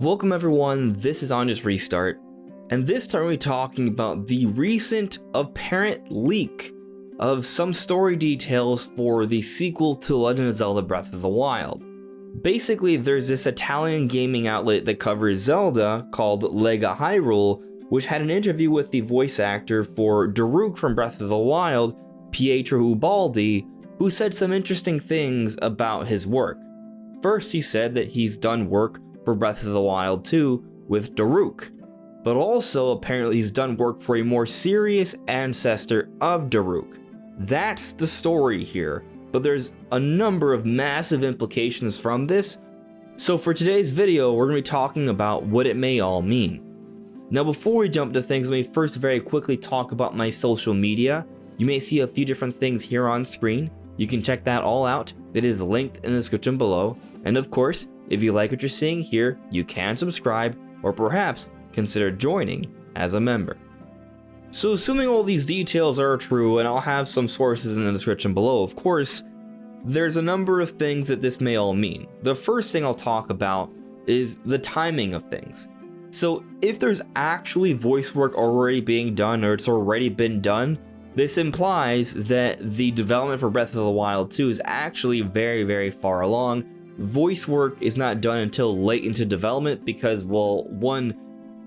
Welcome everyone, this is On Just Restart, and this time we're talking about the recent apparent leak of some story details for the sequel to Legend of Zelda Breath of the Wild. Basically, there's this Italian gaming outlet that covers Zelda called Lega Hyrule, which had an interview with the voice actor for Daruk from Breath of the Wild, Pietro Ubaldi, who said some interesting things about his work. First, he said that he's done work for Breath of the Wild 2 with Daruk, but also apparently he's done work for a more serious ancestor of Daruk. That's the story here, but there's a number of massive implications from this, so for today's video we're going to be talking about what it may all mean. Now before we jump to things, let me first very quickly talk about my social media. You may see a few different things here on screen. You can check that all out. It is linked in the description below, and of course, if you like what you're seeing here, you can subscribe or perhaps consider joining as a member. So assuming all these details are true, and I'll have some sources in the description below, of course, there's a number of things that this may all mean. The first thing I'll talk about is the timing of things. So if there's actually voice work already being done, or it's already been done, this implies that the development for Breath of the Wild 2 is actually very far along. Voice work is not done until late into development because, well, one,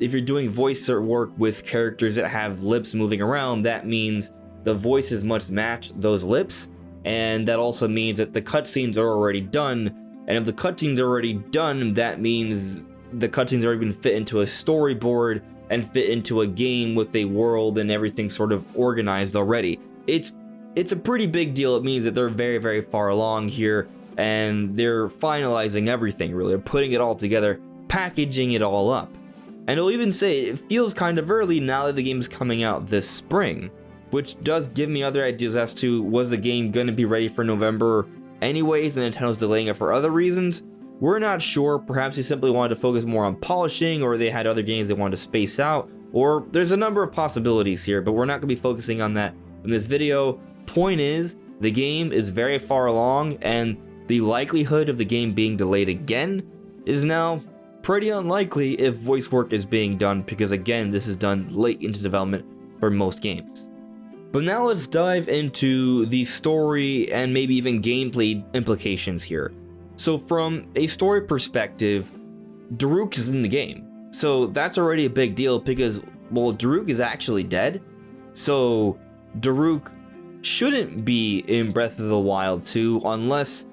if you're doing voice work with characters that have lips moving around, that means the voices must match those lips, and that also means that the cutscenes are already done, and if the cutscenes are already done, that means the cutscenes already been fit into a storyboard and fit into a game with a world and everything sort of organized already. It's a pretty big deal. It means that they're very far along here, and they're finalizing everything, really. They're putting it all together, packaging it all up. And it'll even say it feels kind of early now that the game is coming out this spring, which does give me other ideas as to, was the game going to be ready for November anyways and Nintendo's delaying it for other reasons? We're not sure. Perhaps they simply wanted to focus more on polishing, or they had other games they wanted to space out, or there's a number of possibilities here, but we're not going to be focusing on that in this video. Point is, the game is very far along, and the likelihood of the game being delayed again is now pretty unlikely if voice work is being done, because again, this is done late into development for most games. But now let's dive into the story and maybe even gameplay implications here. So from a story perspective, Daruk is in the game. So that's already a big deal because, well, Daruk is actually dead. So Daruk shouldn't be in Breath of the Wild 2 unless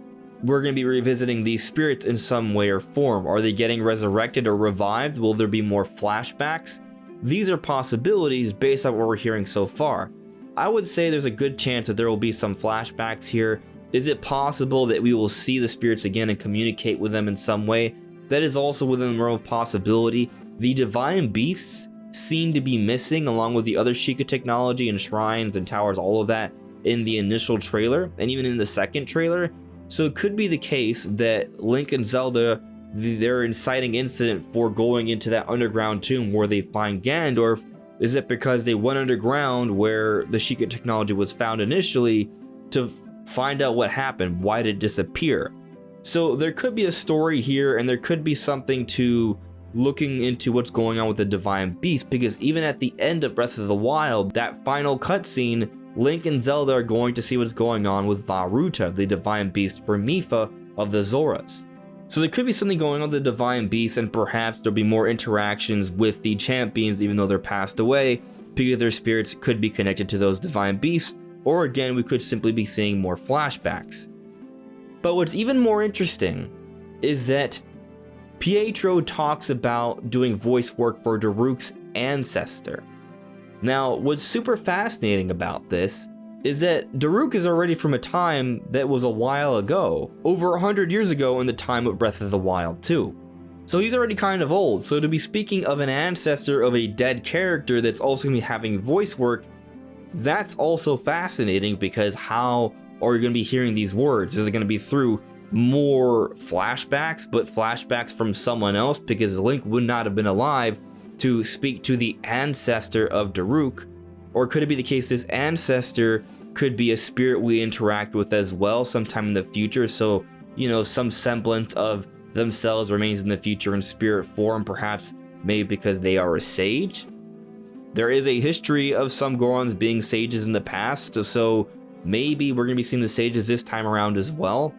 we're going to be revisiting these spirits in some way or form. Are they getting resurrected or revived? Will there be more flashbacks? These are possibilities based on what we're hearing so far. I would say there's a good chance that there will be some flashbacks here. Is it possible that we will see the spirits again and communicate with them in some way? That is also within the realm of possibility. The divine beasts seem to be missing, along with the other Sheikah technology and shrines and towers, all of that in the initial trailer and even in the second trailer. So it could be the case that Link and Zelda, their inciting incident for going into that underground tomb where they find Ganondorf, is it because they went underground where the Sheikah technology was found initially to find out what happened? Why did it disappear? So there could be a story here, and there could be something to looking into what's going on with the divine beast, because even at the end of Breath of the Wild, that final cutscene, Link and Zelda are going to see what's going on with Varuta, the divine beast for Mipha of the Zoras. So there could be something going on with the divine beast, and perhaps there'll be more interactions with the champions even though they're passed away, because their spirits could be connected to those divine beasts. Or again, we could simply be seeing more flashbacks. But what's even more interesting is that Pietro talks about doing voice work for Daruk's ancestor. Now, what's super fascinating about this is that Daruk is already from a time that was a while ago, over 100 years ago in the time of Breath of the Wild 2. So he's already kind of old, so to be speaking of an ancestor of a dead character that's also going to be having voice work, that's also fascinating, because how are you going to be hearing these words? Is it going to be through more flashbacks, but flashbacks from someone else, because Link would not have been alive to speak to the ancestor of Daruk? Or could it be the case this ancestor could be a spirit we interact with as well sometime in the future? So, you know, some semblance of themselves remains in the future in spirit form, perhaps maybe because they are a sage. There is a history of some Gorons being sages in the past, so maybe we're going to be seeing the sages this time around as well.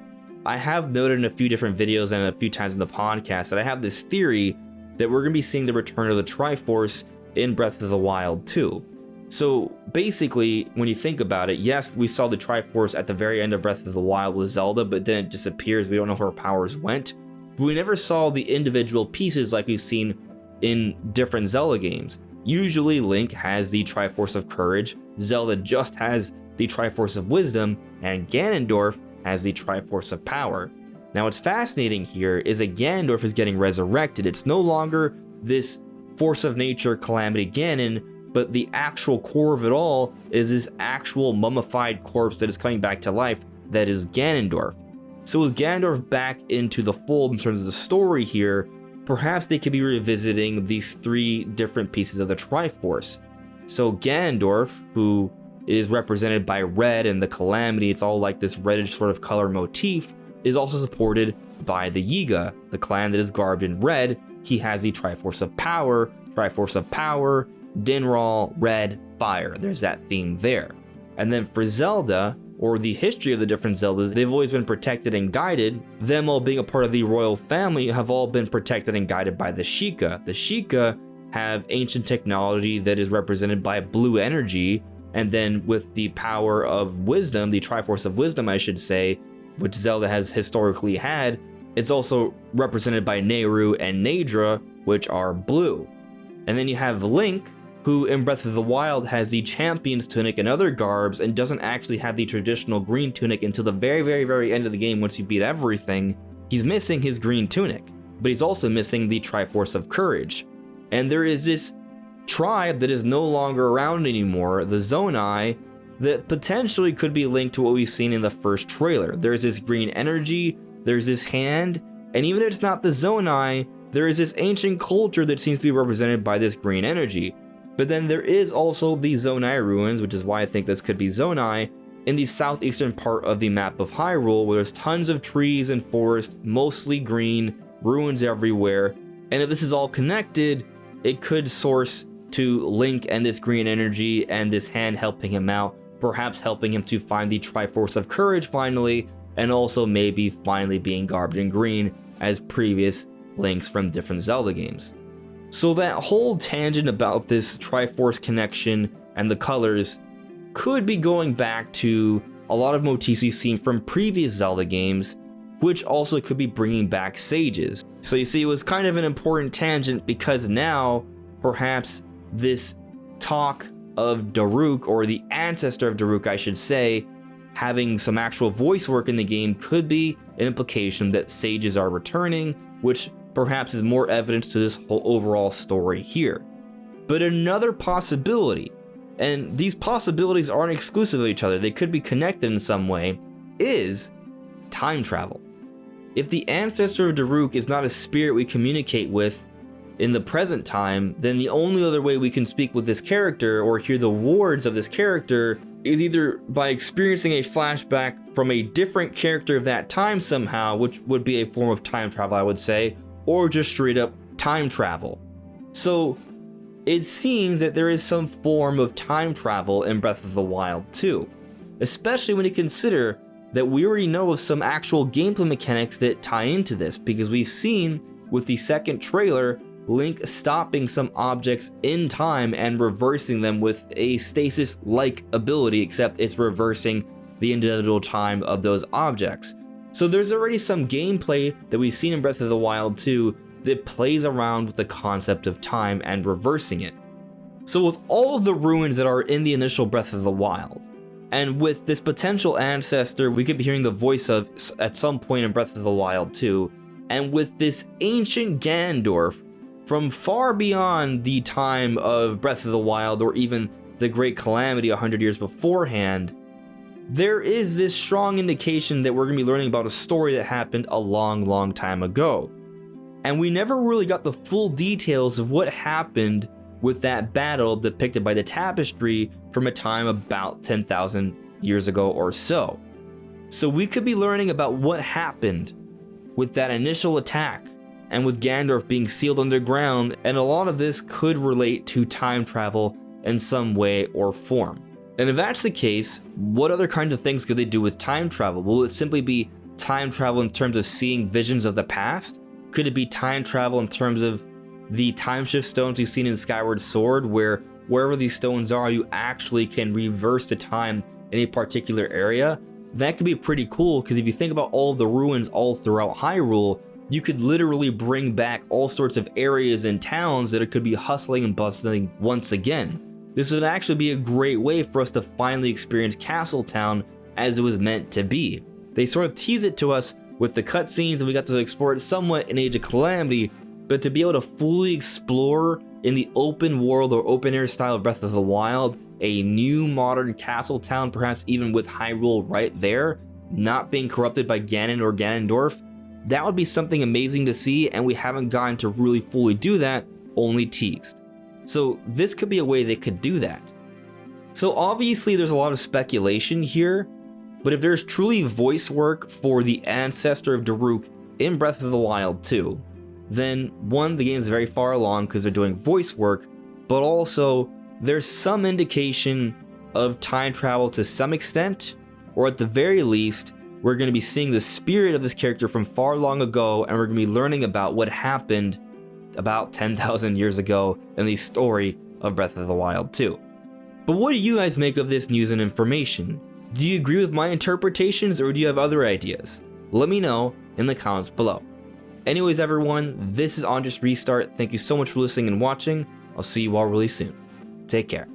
I have noted in a few different videos and a few times in the podcast that I have this theory that we're going to be seeing the return of the Triforce in Breath of the Wild too. So basically, when you think about it, yes, we saw the Triforce at the very end of Breath of the Wild with Zelda, but then it disappears. We don't know where her powers went. But we never saw the individual pieces like we've seen in different Zelda games. Usually Link has the Triforce of Courage, Zelda just has the Triforce of Wisdom, and Ganondorf has the Triforce of Power. Now what's fascinating here is that Ganondorf is getting resurrected. It's no longer this force of nature Calamity Ganon, but the actual core of it all is this actual mummified corpse that is coming back to life that is Ganondorf. So with Ganondorf back into the fold in terms of the story here, perhaps they could be revisiting these three different pieces of the Triforce. So Ganondorf, who is represented by red and the Calamity, it's all like this reddish sort of color motif, is also supported by the Yiga, the clan that is garbed in red. He has the Triforce of Power, Dinral, red, fire. There's that theme there. And then for Zelda, or the history of the different Zeldas, they've always been protected and guided. Them all being a part of the royal family have all been protected and guided by the Sheikah. The Sheikah have ancient technology that is represented by blue energy, and then with the power of wisdom, the Triforce of Wisdom I should say, which Zelda has historically had, it's also represented by Nehru and Naydra, which are blue. And then you have Link, who in Breath of the Wild has the Champion's Tunic and other garbs and doesn't actually have the traditional green tunic until the very end of the game. Once you beat everything, he's missing his green tunic, but he's also missing the Triforce of Courage. And there is this tribe that is no longer around anymore, the Zonai, that potentially could be linked to what we've seen in the first trailer. There's this green energy, there's this hand, and even if it's not the Zonai, there is this ancient culture that seems to be represented by this green energy. But then there is also the Zonai ruins, which is why I think this could be Zonai, in the southeastern part of the map of Hyrule, where there's tons of trees and forest, mostly green, ruins everywhere. And if this is all connected, it could source to Link and this green energy and this hand helping him out, perhaps helping him to find the Triforce of Courage finally, and also maybe finally being garbed in green as previous Links from different Zelda games. So that whole tangent about this Triforce connection and the colors could be going back to a lot of motifs we've seen from previous Zelda games, which also could be bringing back sages. So you see, it was kind of an important tangent because now perhaps this talk of Daruk, or the ancestor of Daruk I should say, having some actual voice work in the game could be an implication that sages are returning, which perhaps is more evidence to this whole overall story here. But another possibility, and these possibilities aren't exclusive of each other, they could be connected in some way, is time travel. If the ancestor of Daruk is not a spirit we communicate with in the present time, then the only other way we can speak with this character or hear the words of this character is either by experiencing a flashback from a different character of that time somehow, which would be a form of time travel I would say, or just straight up time travel. So it seems that there is some form of time travel in Breath of the Wild too, especially when you consider that we already know of some actual gameplay mechanics that tie into this, because we've seen with the second trailer Link stopping some objects in time and reversing them with a stasis-like ability, except it's reversing the individual time of those objects. So there's already some gameplay that we've seen in Breath of the Wild 2 that plays around with the concept of time and reversing it. So with all of the ruins that are in the initial Breath of the Wild, and with this potential ancestor we could be hearing the voice of at some point in Breath of the Wild 2, and with this ancient Ganondorf from far beyond the time of Breath of the Wild or even the Great Calamity 100 years beforehand, there is this strong indication that we're going to be learning about a story that happened a long time ago. And we never really got the full details of what happened with that battle depicted by the tapestry from a time about 10,000 years ago or so. So we could be learning about what happened with that initial attack, and with Ganondorf being sealed underground, and a lot of this could relate to time travel in some way or form. And if that's the case, what other kinds of things could they do with time travel? Will it simply be time travel in terms of seeing visions of the past? Could it be time travel in terms of the time shift stones you've seen in Skyward Sword, where wherever these stones are, you actually can reverse the time in a particular area? That could be pretty cool, because if you think about all the ruins all throughout Hyrule, you could literally bring back all sorts of areas and towns that it could be hustling and bustling once again. This would actually be a great way for us to finally experience Castle Town as it was meant to be. They sort of tease it to us with the cutscenes, and we got to explore it somewhat in Age of Calamity, but to be able to fully explore in the open world or open air style of Breath of the Wild, a new modern Castle Town, perhaps even with Hyrule right there, not being corrupted by Ganon or Ganondorf, that would be something amazing to see, and we haven't gotten to really fully do that, only teased. So this could be a way they could do that. So obviously there's a lot of speculation here, but if there's truly voice work for the ancestor of Daruk in Breath of the Wild 2, then one, the game is very far along because they're doing voice work, but also there's some indication of time travel to some extent, or at the very least, we're going to be seeing the spirit of this character from far long ago, and we're going to be learning about what happened about 10,000 years ago in the story of Breath of the Wild 2. But what do you guys make of this news and information? Do you agree with my interpretations, or do you have other ideas? Let me know in the comments below. Anyways everyone, this is On Just Restart. Thank you so much for listening and watching. I'll see you all really soon. Take care.